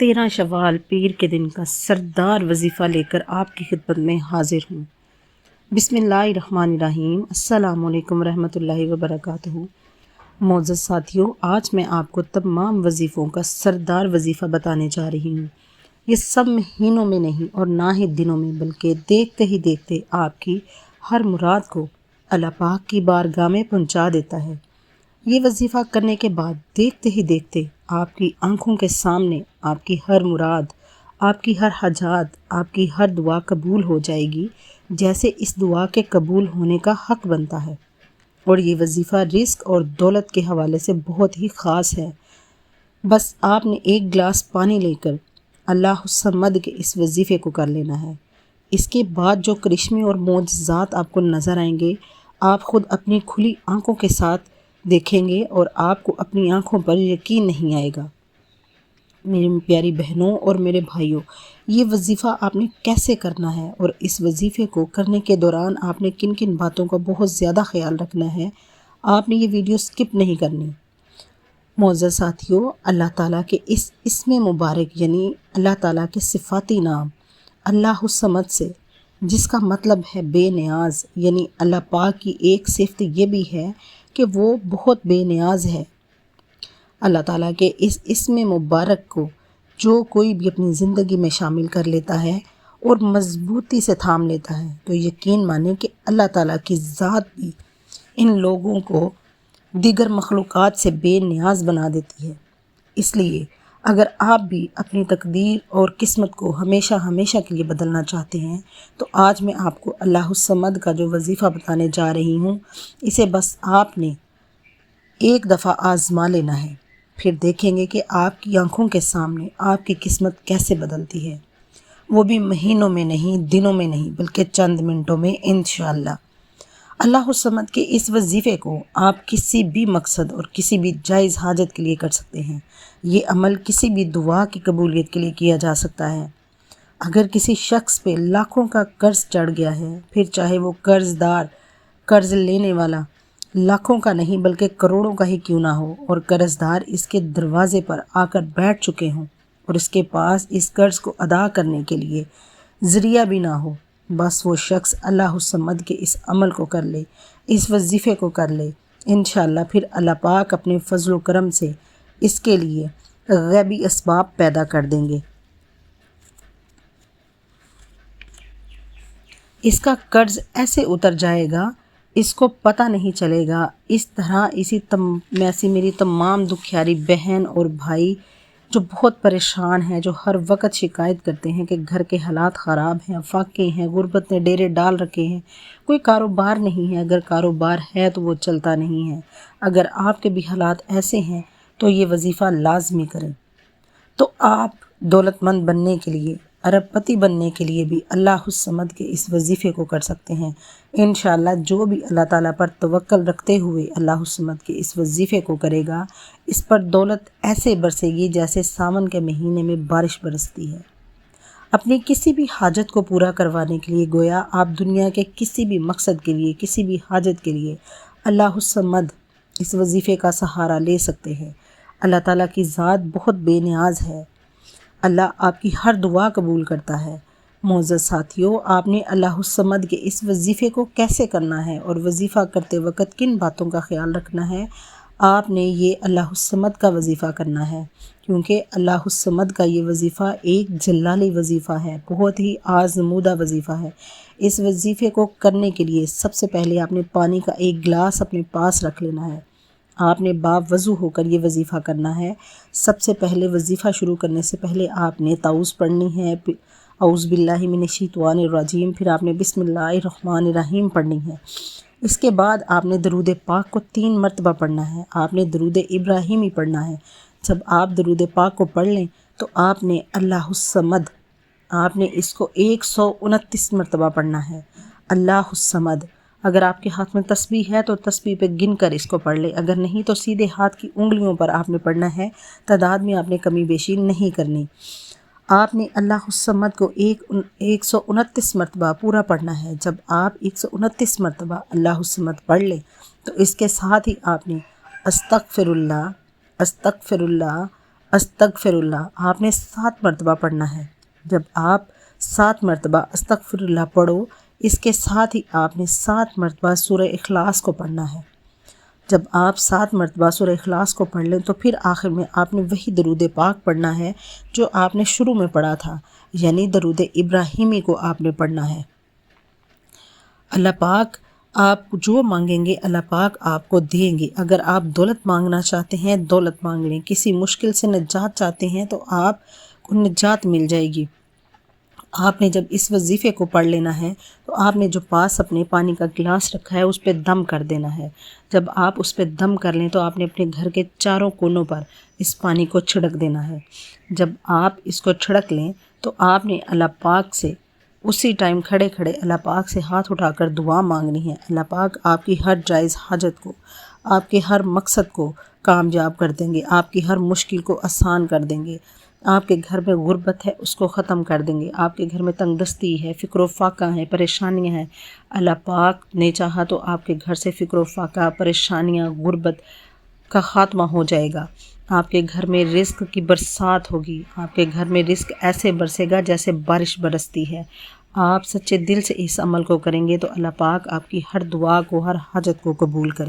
13 شوال پیر کے دن کا سردار وظیفہ لے کر آپ کی خدمت میں حاضر ہوں۔ بسم اللہ الرحمن الرحیم۔ السلام علیکم ورحمۃ اللہ وبرکاتہ۔ معزز ساتھیوں، آج میں آپ کو تمام وظیفوں کا سردار وظیفہ بتانے جا رہی ہوں۔ یہ سب مہینوں میں نہیں اور نہ ہی دنوں میں، بلکہ دیکھتے ہی دیکھتے آپ کی ہر مراد کو اللہ پاک کی بارگاہ میں پہنچا دیتا ہے۔ یہ وظیفہ کرنے کے بعد دیکھتے ہی دیکھتے آپ کی آنکھوں کے سامنے آپ کی ہر مراد، آپ کی ہر حاجات، آپ کی ہر دعا قبول ہو جائے گی، جیسے اس دعا کے قبول ہونے کا حق بنتا ہے۔ اور یہ وظیفہ رزق اور دولت کے حوالے سے بہت ہی خاص ہے۔ بس آپ نے ایک گلاس پانی لے کر اللہ الصمد کے اس وظیفے کو کر لینا ہے۔ اس کے بعد جو کرشمے اور معجزات آپ کو نظر آئیں گے، آپ خود اپنی کھلی آنکھوں کے ساتھ دیکھیں گے اور آپ کو اپنی آنکھوں پر یقین نہیں آئے گا۔ میری پیاری بہنوں اور میرے بھائیوں، یہ وظیفہ آپ نے کیسے کرنا ہے اور اس وظیفے کو کرنے کے دوران آپ نے کن کن باتوں کا بہت زیادہ خیال رکھنا ہے، آپ نے یہ ویڈیو سکپ نہیں کرنی۔ معزز ساتھیوں، اللہ تعالیٰ کے اس اسم مبارک یعنی اللہ تعالیٰ کے صفاتی نام اللہ الصمد سے، جس کا مطلب ہے بے نیاز، یعنی اللہ پاک کی ایک صفت یہ بھی ہے کہ وہ بہت بے نیاز ہے۔ اللہ تعالیٰ کے اس اسم مبارک کو جو کوئی بھی اپنی زندگی میں شامل کر لیتا ہے اور مضبوطی سے تھام لیتا ہے، تو یقین مانیں کہ اللہ تعالیٰ کی ذات بھی ان لوگوں کو دیگر مخلوقات سے بے نیاز بنا دیتی ہے۔ اس لیے اگر آپ بھی اپنی تقدیر اور قسمت کو ہمیشہ ہمیشہ کے لیے بدلنا چاہتے ہیں، تو آج میں آپ کو اللہ الصمد کا جو وظیفہ بتانے جا رہی ہوں، اسے بس آپ نے ایک دفعہ آزما لینا ہے، پھر دیکھیں گے کہ آپ کی آنکھوں کے سامنے آپ کی قسمت کیسے بدلتی ہے، وہ بھی مہینوں میں نہیں، دنوں میں نہیں، بلکہ چند منٹوں میں انشاءاللہ۔ اللہ الصمد کے اس وظیفے کو آپ کسی بھی مقصد اور کسی بھی جائز حاجت کے لیے کر سکتے ہیں۔ یہ عمل کسی بھی دعا کی قبولیت کے لیے کیا جا سکتا ہے۔ اگر کسی شخص پہ لاکھوں کا قرض چڑھ گیا ہے، پھر چاہے وہ قرض دار، قرض لینے والا لاکھوں کا نہیں بلکہ کروڑوں کا ہی کیوں نہ ہو، اور قرض دار اس کے دروازے پر آ کر بیٹھ چکے ہوں اور اس کے پاس اس قرض کو ادا کرنے کے لیے ذریعہ بھی نہ ہو، بس وہ شخص اللہ الصمد کے اس عمل کو کر لے، اس وظیفے کو کر لے، انشاءاللہ پھر اللہ پاک اپنے فضل و کرم سے اس کے لیے غیبی اسباب پیدا کر دیں گے۔ اس کا قرض ایسے اتر جائے گا، اس کو پتہ نہیں چلے گا۔ اس طرح ایسی میری تمام دکھیاری بہن اور بھائی جو بہت پریشان ہیں، جو ہر وقت شکایت کرتے ہیں کہ گھر کے حالات خراب ہیں، فاقے ہیں، غربت نے ڈیرے ڈال رکھے ہیں، کوئی کاروبار نہیں ہے، اگر کاروبار ہے تو وہ چلتا نہیں ہے، اگر آپ کے بھی حالات ایسے ہیں تو یہ وظیفہ لازمی کریں۔ تو آپ دولت مند بننے کے لیے، ارب پتی بننے کے لیے بھی اللہ الصمد کے اس وظیفے کو کر سکتے ہیں۔ انشاءاللہ جو بھی اللہ تعالیٰ پر توکل رکھتے ہوئے اللہ الصمد کے اس وظیفے کو کرے گا، اس پر دولت ایسے برسے گی جیسے ساون کے مہینے میں بارش برستی ہے۔ اپنی کسی بھی حاجت کو پورا کروانے کے لیے، گویا آپ دنیا کے کسی بھی مقصد کے لیے، کسی بھی حاجت کے لیے اللہ الصمد اس وظیفے کا سہارا لے سکتے ہیں۔ اللہ تعالیٰ کی ذات بہت بے نیاز ہے۔ اللہ آپ کی ہر دعا قبول کرتا ہے۔ معزز ساتھیوں، آپ نے اللہ الصمد کے اس وظیفے کو کیسے کرنا ہے اور وظیفہ کرتے وقت کن باتوں کا خیال رکھنا ہے، آپ نے یہ اللہ الصمد کا وظیفہ کرنا ہے، کیونکہ اللہ الصمد کا یہ وظیفہ ایک جلالی وظیفہ ہے، بہت ہی آزمودہ وظیفہ ہے۔ اس وظیفے کو کرنے کے لیے سب سے پہلے آپ نے پانی کا ایک گلاس اپنے پاس رکھ لینا ہے۔ آپ نے باوضو ہو کر یہ وظیفہ کرنا ہے۔ سب سے پہلے وظیفہ شروع کرنے سے پہلے آپ نے تعوذ پڑھنی ہے، اعوذ باللہ من الشیطان الرجیم، پھر آپ نے بسم اللہ الرحمن الرحیم پڑھنی ہے۔ اس کے بعد آپ نے درود پاک کو 3 مرتبہ پڑھنا ہے۔ آپ نے درود ابراہیمی پڑھنا ہے۔ جب آپ درود پاک کو پڑھ لیں تو آپ نے اللہ الصمد، آپ نے اس کو 129 مرتبہ پڑھنا ہے۔ اللہ الصمد، اگر آپ کے ہاتھ میں تسبیح ہے تو تسبیح پہ گن کر اس کو پڑھ لیں، اگر نہیں تو سیدھے ہاتھ کی انگلیوں پر آپ نے پڑھنا ہے، تعداد میں آپ نے کمی بیشی نہیں کرنی۔ آپ نے اللہ الصمد کو 129 مرتبہ پورا پڑھنا ہے۔ جب آپ 129 مرتبہ اللہ الصمد پڑھ لیں تو اس کے ساتھ ہی آپ نے استغفر اللہ، استغفر اللہ، استغفراللہ آپ نے 7 مرتبہ پڑھنا ہے۔ جب آپ 7 مرتبہ استغفراللہ پڑھو، اس کے ساتھ ہی آپ نے 7 مرتبہ سورہ اخلاص کو پڑھنا ہے۔ جب آپ 7 مرتبہ سورہ اخلاص کو پڑھ لیں تو پھر آخر میں آپ نے وہی درود پاک پڑھنا ہے جو آپ نے شروع میں پڑھا تھا، یعنی درود ابراہیمی کو آپ نے پڑھنا ہے۔ اللہ پاک آپ جو مانگیں گے اللہ پاک آپ کو دیں گے۔ اگر آپ دولت مانگنا چاہتے ہیں دولت مانگ لیں، کسی مشکل سے نجات چاہتے ہیں تو آپ کو نجات مل جائے گی۔ آپ نے جب اس وظیفے کو پڑھ لینا ہے تو آپ نے جو پاس اپنے پانی کا گلاس رکھا ہے اس پہ دم کر دینا ہے۔ جب آپ اس پہ دم کر لیں تو آپ نے اپنے گھر کے چاروں کونوں پر اس پانی کو چھڑک دینا ہے۔ جب آپ اس کو چھڑک لیں تو آپ نے اللہ پاک سے اسی ٹائم کھڑے کھڑے اللہ پاک سے ہاتھ اٹھا کر دعا مانگنی ہے۔ اللہ پاک آپ کی ہر جائز حاجت کو، آپ کے ہر مقصد کو کامیاب کر دیں گے، آپ کی ہر مشکل کو آسان کر دیں گے۔ آپ کے گھر میں غربت ہے اس کو ختم کر دیں گے، آپ کے گھر میں تنگ دستی ہے، فکر و فاقہ ہے، پریشانیاں ہیں، اللہ پاک نے چاہا تو آپ کے گھر سے فکر و فاقہ، پریشانیاں، غربت کا خاتمہ ہو جائے گا۔ آپ کے گھر میں رزق کی برسات ہوگی، آپ کے گھر میں رزق ایسے برسے گا جیسے بارش برستی ہے۔ آپ سچے دل سے اس عمل کو کریں گے تو اللہ پاک آپ کی ہر دعا کو، ہر حاجت کو قبول کرے۔